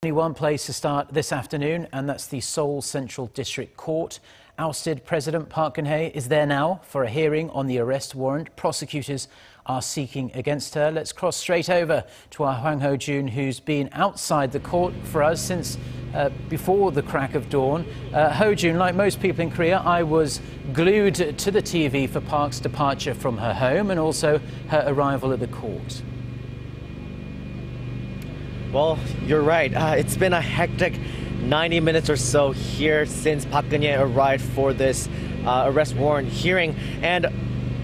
Only one place to start this afternoon, and that's the Seoul Central District Court. Ousted President Park Geun-hye is there now for a hearing on the arrest warrant prosecutors are seeking against her. Let's cross straight over to our Hwang Hojun, who's been outside the court for us since before the crack of dawn. Ho-jun, like most people in Korea, I was glued to the TV for Park's departure from her home and also her arrival at the court. Well, you're right. It's been a hectic 90 minutes or so here since Park Geun-hye arrived for this arrest warrant hearing, and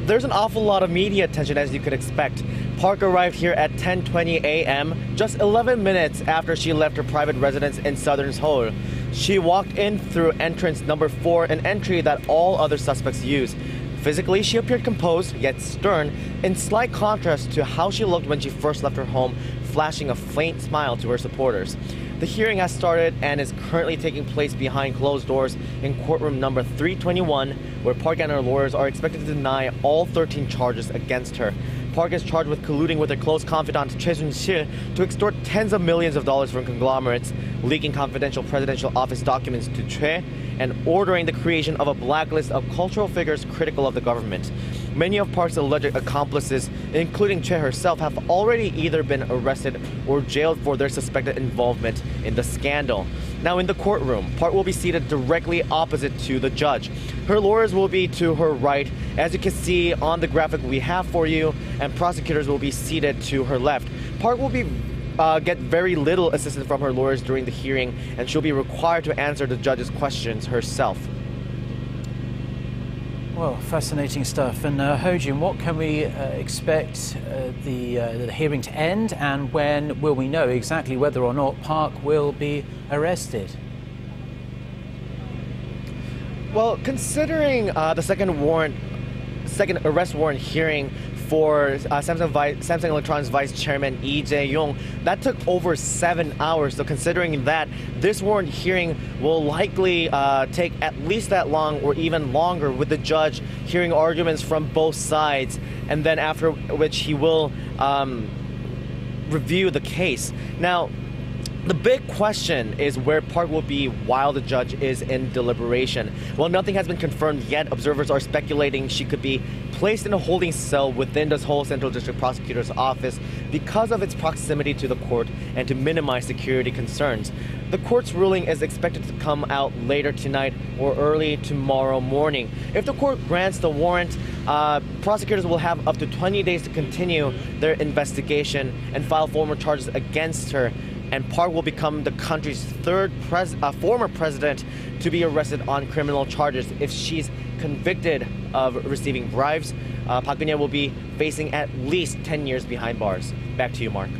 there's an awful lot of media attention, as you could expect. Park arrived here at 10:20 a.m., just 11 minutes after she left her private residence in southern Seoul. She walked in through entrance number 4, an entry that all other suspects use. Physically, she appeared composed, yet stern, in slight contrast to how she looked when she first left her home, flashing a faint smile to her supporters. The hearing has started and is currently taking place behind closed doors in courtroom number 321, where Park and her lawyers are expected to deny all 13 charges against her. Park is charged with colluding with her close confidant Choi Soon-sil to extort tens of millions of dollars from conglomerates, leaking confidential presidential office documents to Choi, and ordering the creation of a blacklist of cultural figures critical of the government. Many of Park's alleged accomplices, including Choi herself, have already either been arrested or jailed for their suspected involvement in the scandal. Now, in the courtroom, Park will be seated directly opposite to the judge. Her lawyers will be to her right, as you can see on the graphic we have for you, and prosecutors will be seated to her left. Park will get very little assistance from her lawyers during the hearing, and she'll be required to answer the judge's questions herself. Well, fascinating stuff. And Ho-jun, what can we expect the hearing to end, and when will we know exactly whether or not Park will be arrested? Well, considering the second arrest warrant hearing for Samsung Electronics Vice Chairman Lee Jae-yong, that took over 7 hours. So considering that, this warrant hearing will likely take at least that long or even longer, with the judge hearing arguments from both sides, and then after which he will review the case. Now, the big question is where Park will be while the judge is in deliberation. Well, nothing has been confirmed yet. Observers are speculating she could be placed in a holding cell within the Seoul Central District Prosecutor's office because of its proximity to the court and to minimize security concerns. The court's ruling is expected to come out later tonight or early tomorrow morning. If the court grants the warrant, prosecutors will have up to 20 days to continue their investigation and file formal charges against her. And Park will become the country's third former president to be arrested on criminal charges. If she's convicted of receiving bribes, Park Geun-hye will be facing at least 10 years behind bars. Back to you, Mark.